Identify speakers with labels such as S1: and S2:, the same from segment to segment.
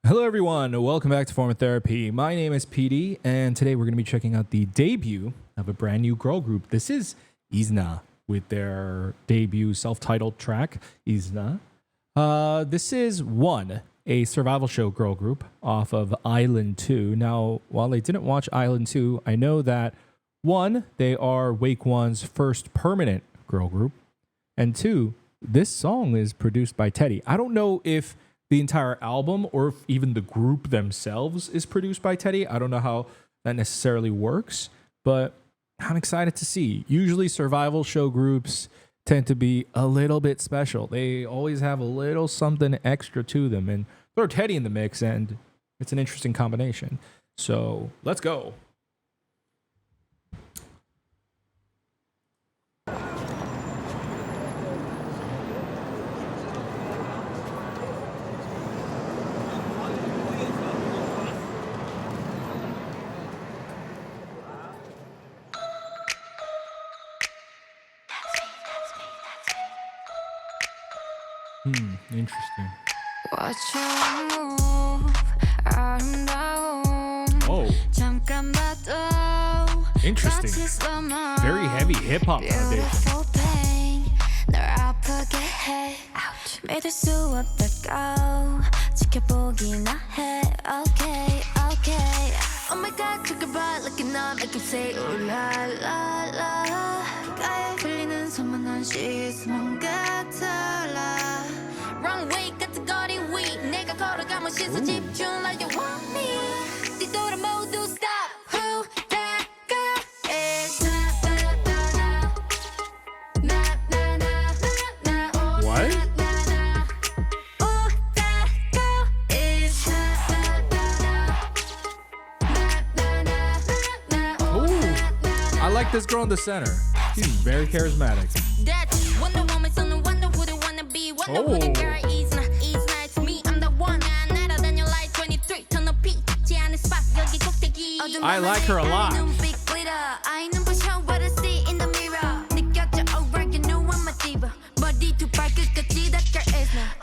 S1: Hello, everyone. Welcome back to Form of Therapy. My name is PD, and today we're going to be checking out the debut of a brand new girl group. This is IZNA with their debut self-titled track, IZNA. This is a survival show girl group off of Island 2. Now, while I didn't watch Island 2, I know that they are Wake One's first permanent girl group, and two, this song is produced by Teddy. I don't know if the entire album or if even the group themselves is produced by Teddy. I don't know how that necessarily works, but I'm excited to see. Usually survival show groups tend to be a little bit special. They always have a little something extra to them, and throw Teddy in the mix and it's an interesting combination. So let's go. Interesting.
S2: Watch your move,
S1: Oh, interesting. Very heavy hip hop foundation.
S2: 믿을 수 없다고 지켜보기나 해. Okay, okay. Oh my God, took a ride, looking up, make him say ooh la la la. 가에 풀리는 소문난 시선 같아라. Wrong way 같은 거리 위 내가 걸어가면 시선 집중 like you want me. 뒤돌아 모두 stop. Who that girl is?
S1: What? I like this girl in the center. She's very charismatic. I like her a lot.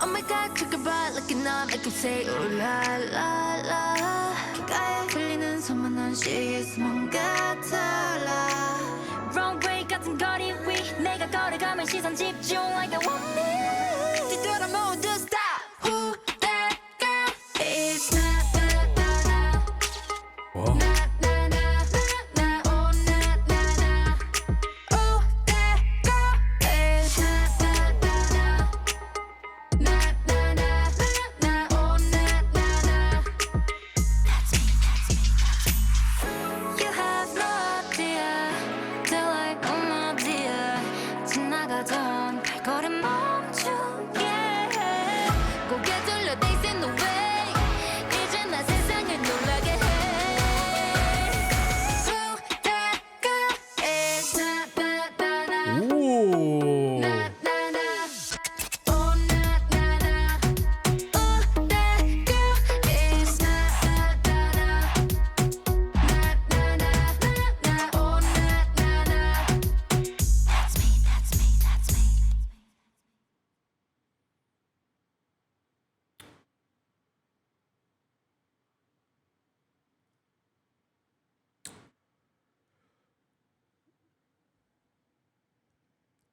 S1: Oh my God, took a ride, looking up, make him say ooh la la la. 가에 풀리는 소문난 시선 같아라. Wrong way 같은 거리 위 내가 걸어가면 시선 집중 like I want me. 뒤돌아 모두 stop. Who that girl is? Whoa.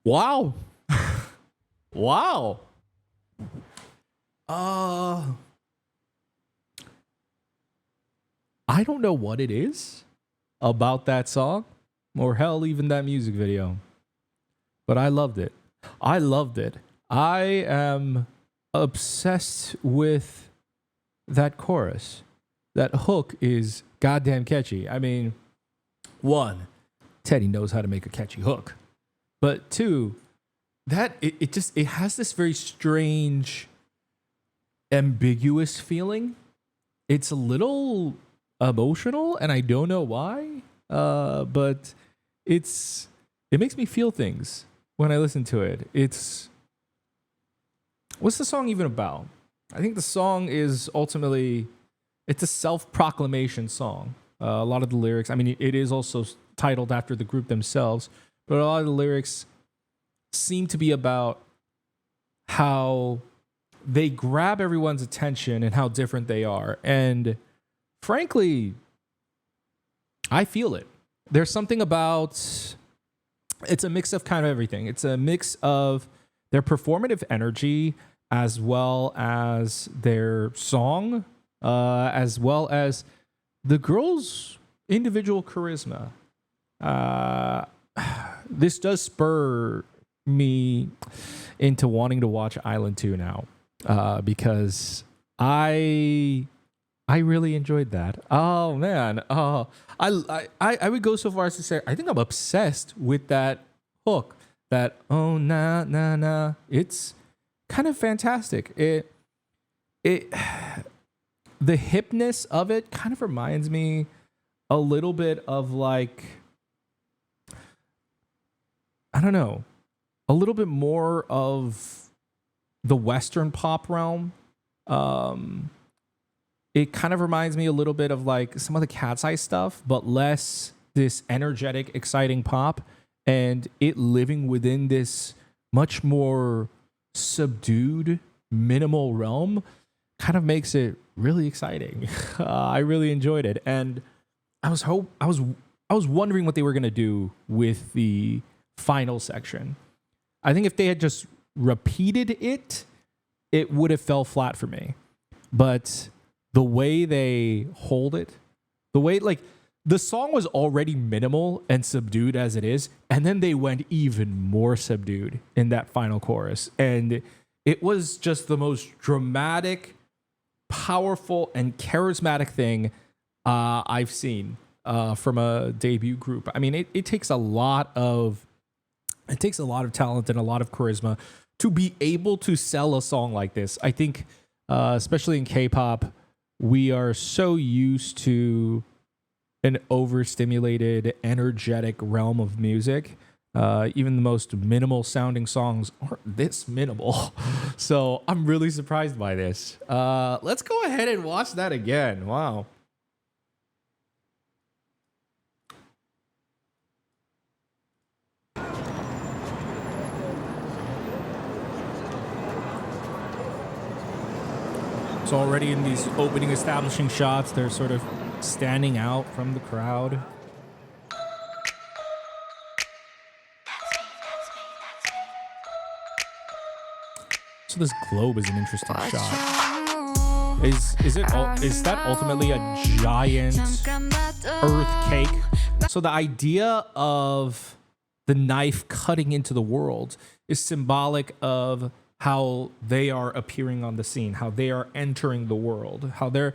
S1: Wow. Wow. I don't know what it is about that song, or hell, even that music video, but I loved it. I loved it. I am obsessed with that chorus. That hook is goddamn catchy. I mean, one, Teddy knows how to make a catchy hook. But two, that it has this very strange, ambiguous feeling. It's a little emotional, and I don't know why. But it makes me feel things when I listen to it. What's the song even about? I think the song is ultimately, it's a self-proclamation song. A lot of the lyrics, I mean, it is also titled after the group themselves, but a lot of the lyrics seem to be about how they grab everyone's attention and how different they are. And frankly, I feel it. There's something about, it's a mix of kind of everything. It's a mix of their performative energy as well as their song, as well as the girls' individual charisma. This does spur me into wanting to watch Island 2 now, because I really enjoyed that. Oh man, I would go so far as to say I think I'm obsessed with that hook. That oh na na na. It's kind of fantastic. The hipness of it kind of reminds me a little bit of like, I don't know, a little bit more of the Western pop realm. It kind of reminds me a little bit of like some of the Cat's Eye stuff, but less this energetic, exciting pop, and it living within this much more subdued, minimal realm kind of makes it really exciting. I really enjoyed it, and I was wondering what they were gonna do with the final section. I think if they had just repeated it, it would have fell flat for me. But the way they hold it, the way like the song was already minimal and subdued as it is, and then they went even more subdued in that final chorus. And it was just the most dramatic, powerful, and charismatic thing I've seen from a debut group. I mean, it takes a lot of talent and a lot of charisma to be able to sell a song like this. I think, especially in K-pop, we are so used to an overstimulated, energetic realm of music. Even the most minimal sounding songs aren't this minimal. So I'm really surprised by this. Let's go ahead and watch that again. Wow. So already in these opening establishing shots, they're sort of standing out from the crowd. So this globe is an interesting shot. Is that ultimately a giant earth cake? So the idea of the knife cutting into the world is symbolic of how they are appearing on the scene, how they are entering the world, how they're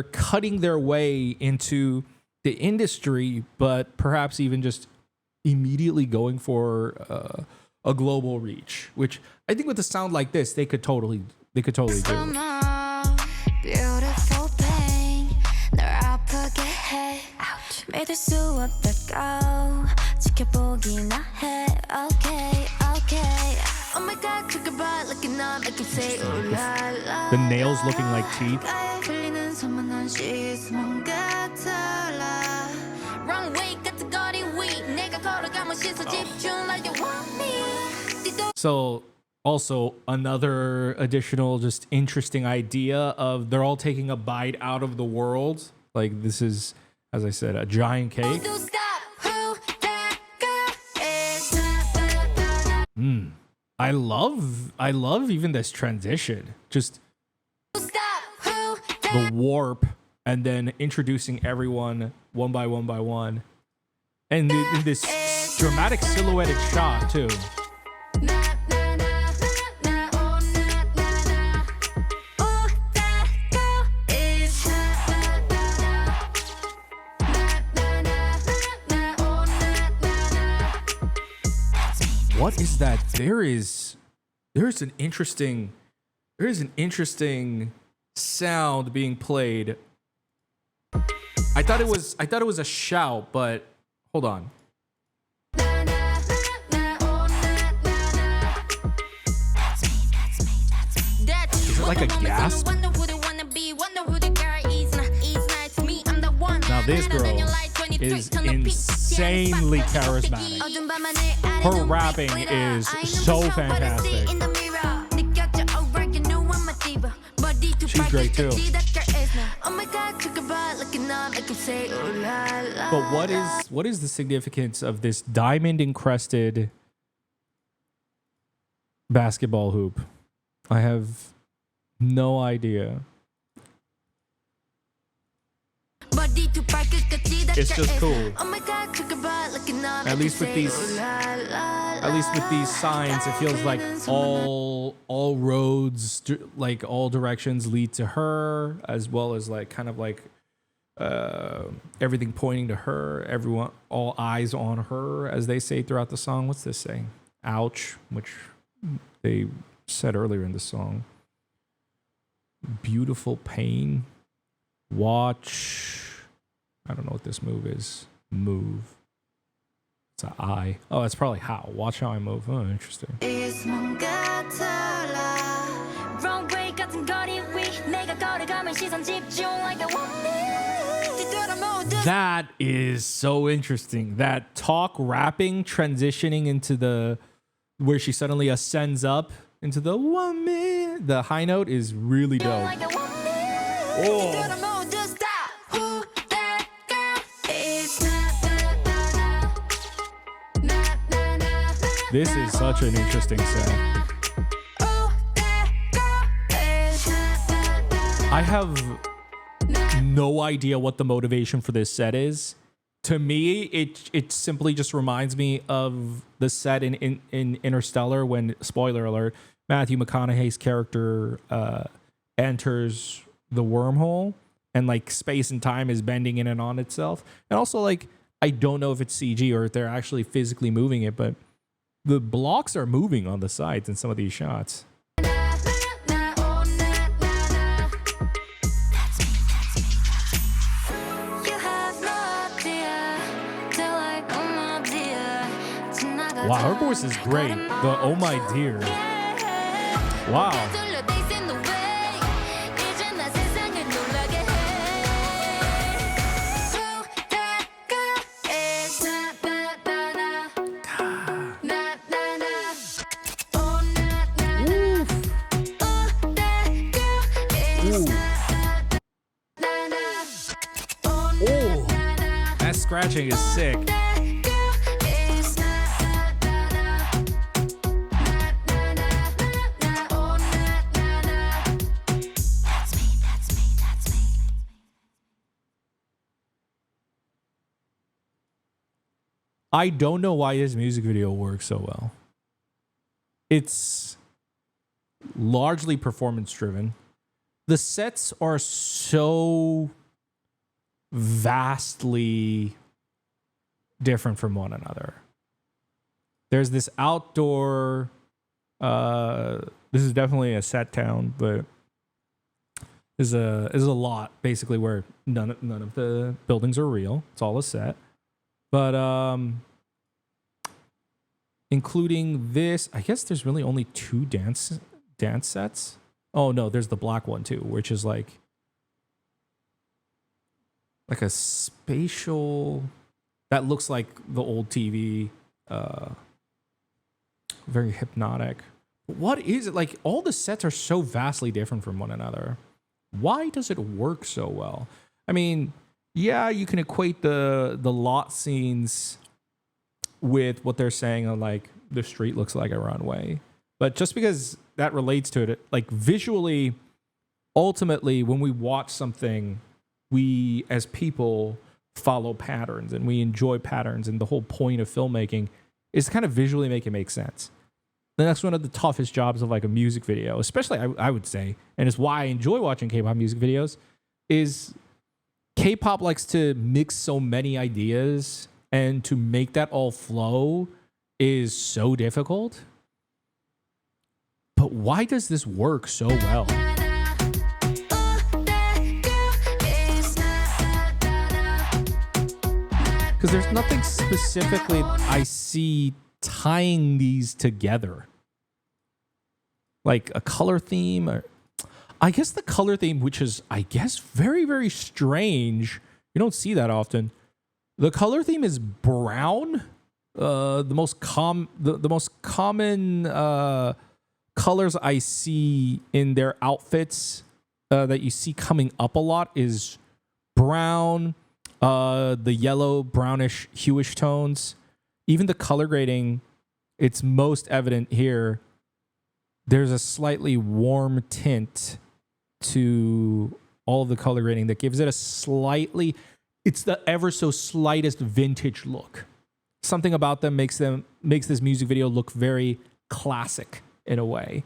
S1: cutting their way into the industry, but perhaps even just immediately going for a global reach, which I think with a sound like this, they could totally do.
S2: Beautiful pain, 널 아프게 해. 믿을 수 없다고 지켜보기나 해. Okay, okay. Oh my God, took a bite, looking up, I can say ooh la la.
S1: The nails looking like teeth.
S2: 흘리는 소문난 시선 같아라. Wrong way, category weak. 내가 걸어가면 시선 집중 like you want me.
S1: So also another additional just interesting idea of they're all taking a bite out of the world. Like this is, as I said, a giant cake. I love even this transition. Just the warp and then introducing everyone one by one. And in this dramatic silhouetted shot too. What is that? There's an interesting sound being played. I thought it was a shout, but hold on. Is it like a gasp? Now this girl is insanely charismatic. Her rapping is so fantastic. great too.
S2: Oh my God, took a bite, looking on, I can say, oh la la.
S1: But what is the significance of this diamond encrusted basketball hoop? I have no idea. It's just cool. At least with these signs, it feels like all roads, like all directions lead to her, as well as like kind of like everything pointing to her. Everyone, all eyes on her, as they say throughout the song. What's this saying? Ouch, which they said earlier in the song. Beautiful pain. Watch. I don't know what this move is. Move. It's an I. Oh, it's probably how. Watch how I move. Oh, interesting. That is so interesting. That talk rapping transitioning into the where she suddenly ascends up into the woman. The high note is really dope. Oh. This is such an interesting set. I have no idea what the motivation for this set is. To me, it simply just reminds me of the set in Interstellar when, spoiler alert, Matthew McConaughey's character enters the wormhole and like space and time is bending in and on itself. And also, like, I don't know if it's CG or if they're actually physically moving it, but the blocks are moving on the sides in some of these shots. Wow, her voice is great. The oh my dear. Wow. Oh, that scratching is sick. I don't know why this music video works so well. It's largely performance driven. The sets are so vastly different from one another. There's this outdoor, this is definitely a set town, but there's a lot basically where none of the buildings are real. It's all a set. But including this, I guess there's really only two dance sets. Oh no, there's the black one too, which is like a spatial that looks like the old TV, very hypnotic. What is it? Like, all the sets are so vastly different from one another. Why does it work so well? I mean, yeah, you can equate the lot scenes with what they're saying on, like, the street looks like a runway. But just because that relates to it, like, visually, ultimately, when we watch something, we as people follow patterns and we enjoy patterns. And the whole point of filmmaking is to kind of visually make it make sense. And that's one of the toughest jobs of like a music video, especially I would say, and it's why I enjoy watching K-pop music videos, is K-pop likes to mix so many ideas, and to make that all flow is so difficult. But why does this work so well? Because there's nothing specifically I see tying these together. Like a color theme, or I guess the color theme, which is, I guess, very, very strange. You don't see that often. The color theme is brown. The most common colors I see in their outfits that you see coming up a lot is brown, the yellow, brownish, hueish tones. Even the color grading, it's most evident here. There's a slightly warm tint to all of the color grading that gives it a slightly, it's the ever so slightest vintage look. Something about them makes this music video look very classic in a way.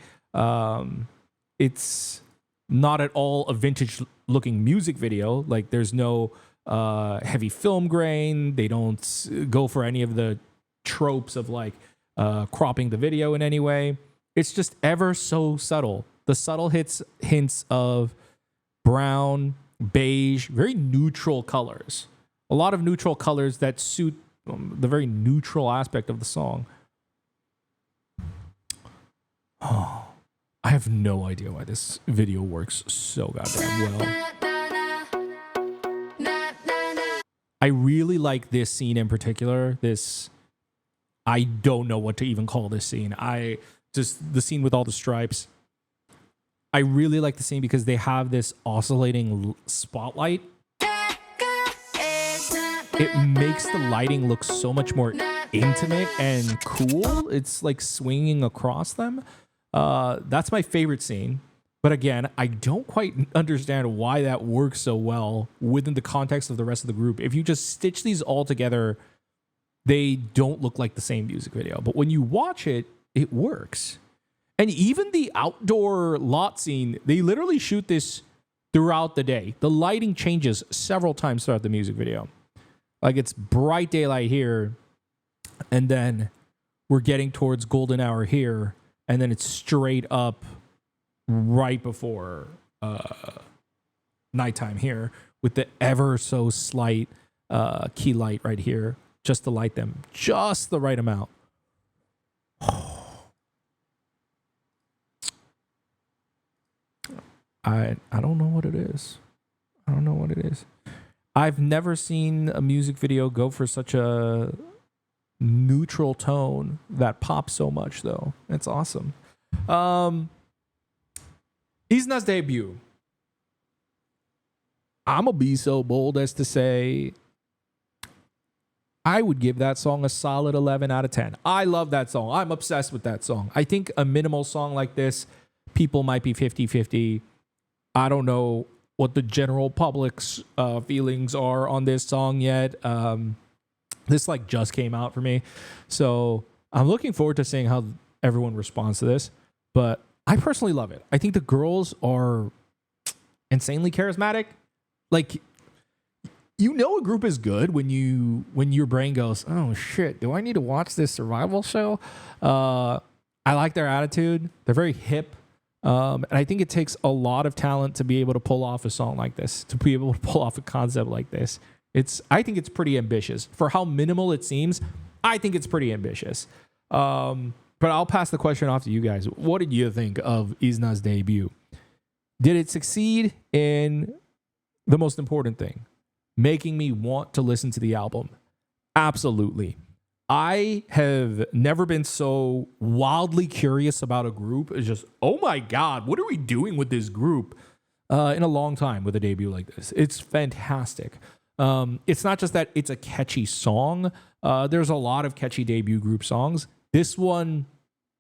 S1: It's not at all a vintage looking music video. Like there's no heavy film grain. They don't go for any of the tropes of like cropping the video in any way. It's just ever so subtle. The subtle hints of brown, beige, very neutral colors. A lot of neutral colors that suit the very neutral aspect of the song. Oh, I have no idea why this video works so goddamn well. I really like this scene in particular. I don't know what to even call this scene. Just the scene with all the stripes. I really like the scene because they have this oscillating spotlight. It makes the lighting look so much more intimate and cool. It's like swinging across them. That's my favorite scene. But again, I don't quite understand why that works so well within the context of the rest of the group. If you just stitch these all together, they don't look like the same music video. But when you watch it, it works. And even the outdoor lot scene, they literally shoot this throughout the day. The lighting changes several times throughout the music video. Like it's bright daylight here, and then we're getting towards golden hour here, and then it's straight up right before nighttime here with the ever so slight key light right here, just to light them just the right amount. I don't know what it is. I don't know what it is. I've never seen a music video go for such a neutral tone that pops so much, though. It's awesome. IZNA's debut. I'm going to be so bold as to say I would give that song a solid 11 out of 10. I love that song. I'm obsessed with that song. I think a minimal song like this, people might be 50-50. I don't know what the general public's feelings are on this song yet. This like just came out for me. So I'm looking forward to seeing how everyone responds to this. But I personally love it. I think the girls are insanely charismatic. Like, you know a group is good when your brain goes, oh shit, do I need to watch this survival show? I like their attitude. They're very hip. And I think it takes a lot of talent to be able to pull off a song like this, to be able to pull off a concept like this. I think it's pretty ambitious. For how minimal it seems, I think it's pretty ambitious. But I'll pass the question off to you guys. What did you think of IZNA's debut? Did it succeed in the most important thing, making me want to listen to the album? Absolutely. I have never been so wildly curious about a group. It's just, oh my God, what are we doing with this group in a long time with a debut like this? It's fantastic. It's not just that it's a catchy song. There's a lot of catchy debut group songs. This one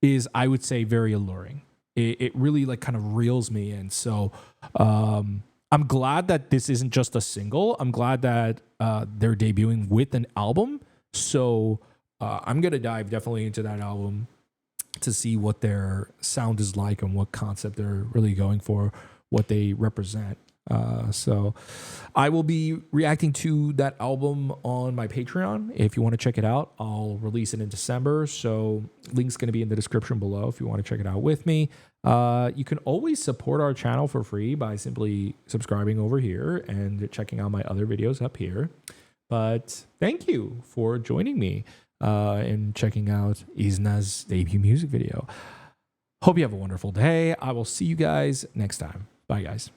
S1: is, I would say, very alluring. It really like kind of reels me in. So I'm glad that this isn't just a single. I'm glad that they're debuting with an album. So I'm going to dive definitely into that album to see what their sound is like and what concept they're really going for, what they represent. So I will be reacting to that album on my Patreon. If you want to check it out, I'll release it in December. So link's going to be in the description below if you want to check it out with me. You can always support our channel for free by simply subscribing over here and checking out my other videos up here. But thank you for joining me and checking out IZNA's debut music video. Hope you have a wonderful day. I will see you guys next time. Bye, guys.